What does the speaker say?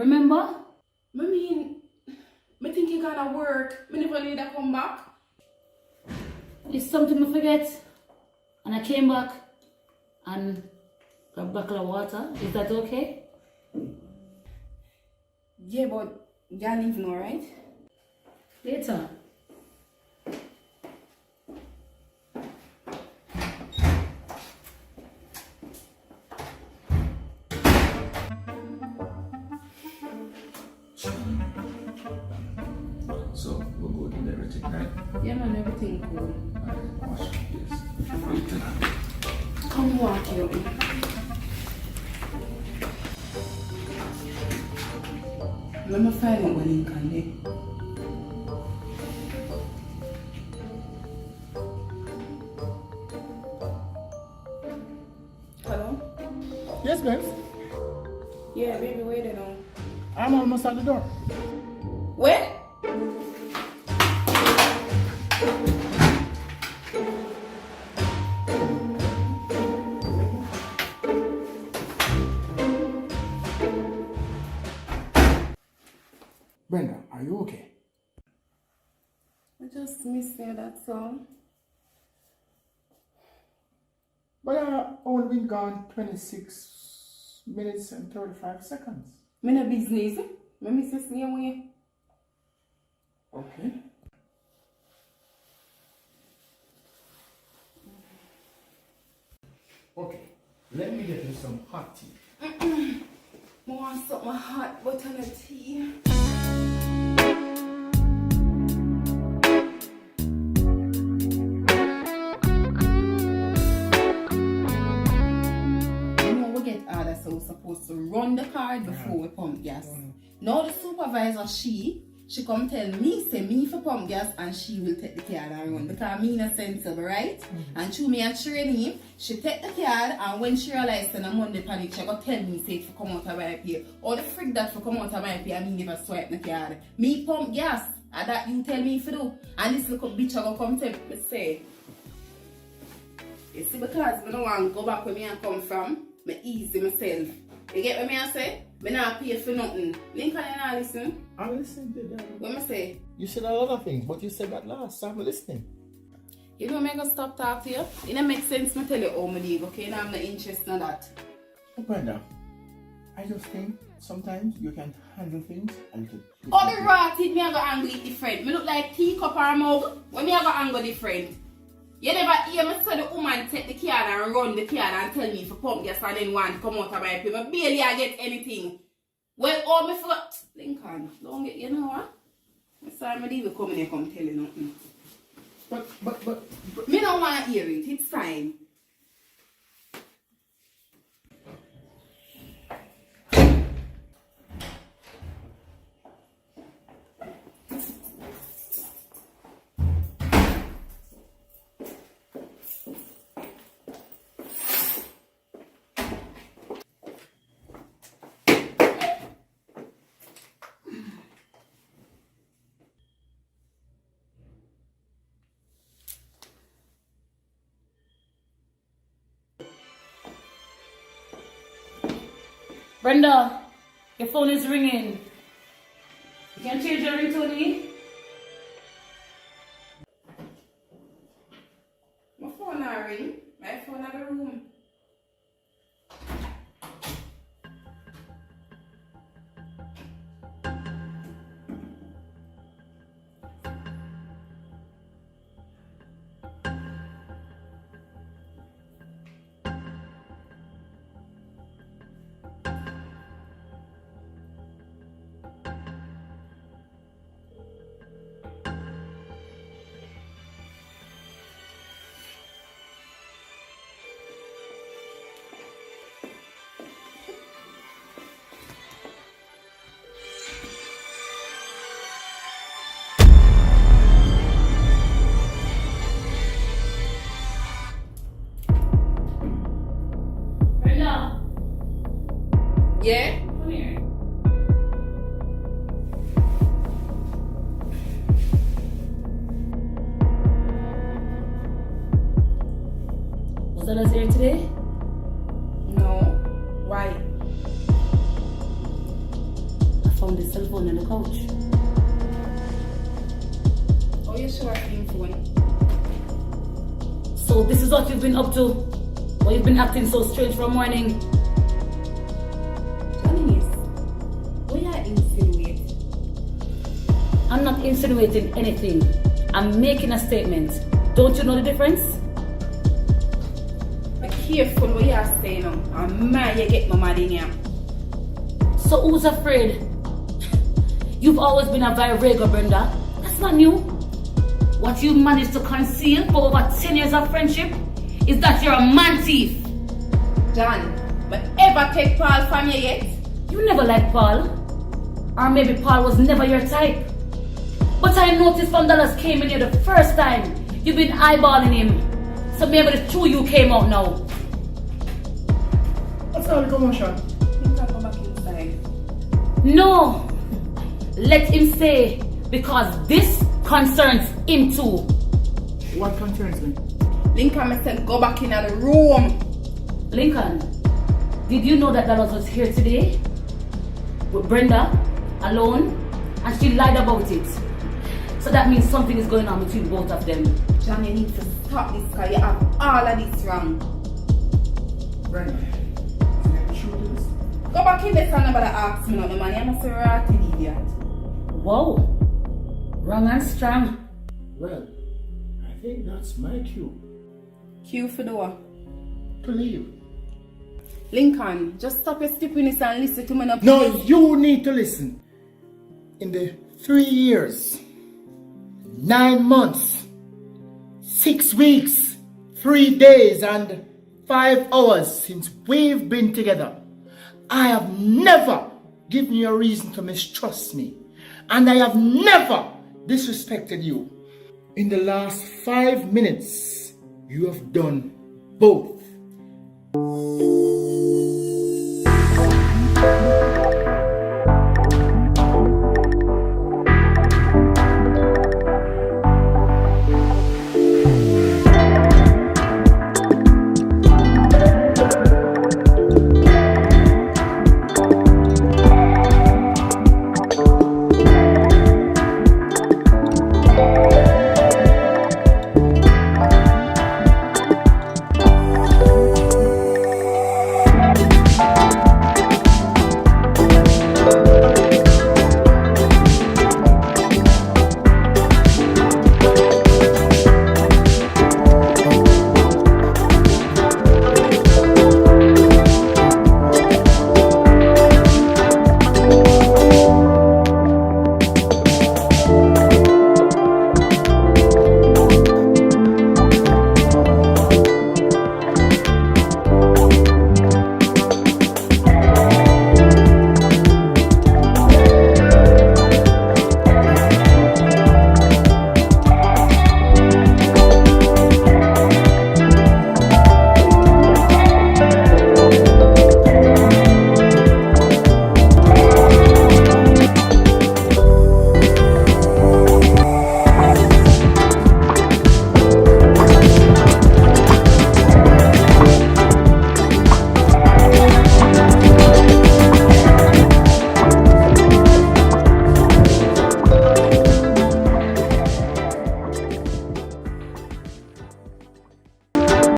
Remember? I think you gonna work. I never need to come back. It's something I forget. And I came back and got a bottle of water. Is that okay? Yeah, but you're leaving, alright? Later. So we're good with everything, right? Yeah, man, everything cool. Alright, watch this. Wait till now. Come walk you. Let me find out what you can do. Hello? Yes, babes. Yeah, baby, wait it on. I'm almost at the door. Where? Brenda, are you okay? I just missed you, that's all. But I've only been gone 26 minutes and 35 seconds. Me no business. Me miss you same way. Okay. Okay, let me get you some hot tea. I want something hot, but on a tea. So we're supposed to run the car before we pump gas. Now the supervisor, she come tell me, say me for pump gas and she will take the card and run because me not sensible, right? And through me and training, she take the card and when she realized that I'm on the panic, she go tell me say for come out of my pay. Or the freak that for come out of my pay and me never swipe the card. Me pump gas and that you tell me for do. And this little bitch I go come tell me say, you see because I don't want to go back where me and come from. Me easy myself. You get what I say? Me not pay for nothing. Lincoln, you not listen? I'm listening to that. What I say? You said a lot of things, but you said that last, so I'm listening. You know me go stop talk to you? It don't make sense me tell you how me live, okay? Now I'm not interested in that. Oh, Brenda, I just think sometimes you can handle things a little bit. All the raw teeth me I go angry different. Me look like teacup or mug. When me I go angry different. You never hear me say the woman take the card and run the card and tell me for pump gas and then want to come out of my pay. But barely I get anything. Well, all me for Lincoln, don't get, you know what? I'm sorry, me leave you come in here come tell you nothing. But Me don't want to hear it, it's fine. Brenda, your phone is ringing. You can change your ringtone. My phone not ring. My phone at the room. Yeah? Come here. Was Ella's here today? No. Why? found his cell phone on the couch. Oh, you sure him phone? So this is what you've been up to? Why you've been acting so strange from morning? Janice, what you insinuate? I'm not insinuating anything. I'm making a statement. Don't you know the difference? Be careful what you are saying now. I'm mad you get my mad in here. So who's afraid? You've always been a virago, Brenda. That's not new. What you managed to conceal for over 10 years of friendship is that you're a man thief. John, but ever take Paul from you yet? You never liked Paul. Or maybe Paul was never your type. But I noticed from Dallas came in here the first time. You've been eyeballing him. So maybe the true you came out now. What's all the commotion? Think I'll go back inside. No. Let him stay. Because this concerns him too. What concerns me? Lincoln, I said go back in the room. Lincoln, did you know that Dallas was here today? With Brenda, alone? And she lied about it. So that means something is going on between both of them. John, you need to stop this because you have all of this wrong. Brenda, is that the truth of this? Go back in there and nobody ask me nothing, man. You must be right idiot. Whoa. Wrong and strong. Well, I think that's my cue Cue for the what? to leave. Lincoln, just stop your stupidness and listen to me now. No, please. you need to listen. In the 3 years, 9 months, 6 weeks, 3 days, and 5 hours since we've been together, I have never given you a reason to mistrust me. And I have never disrespected you. In the last 5 minutes, you have done both.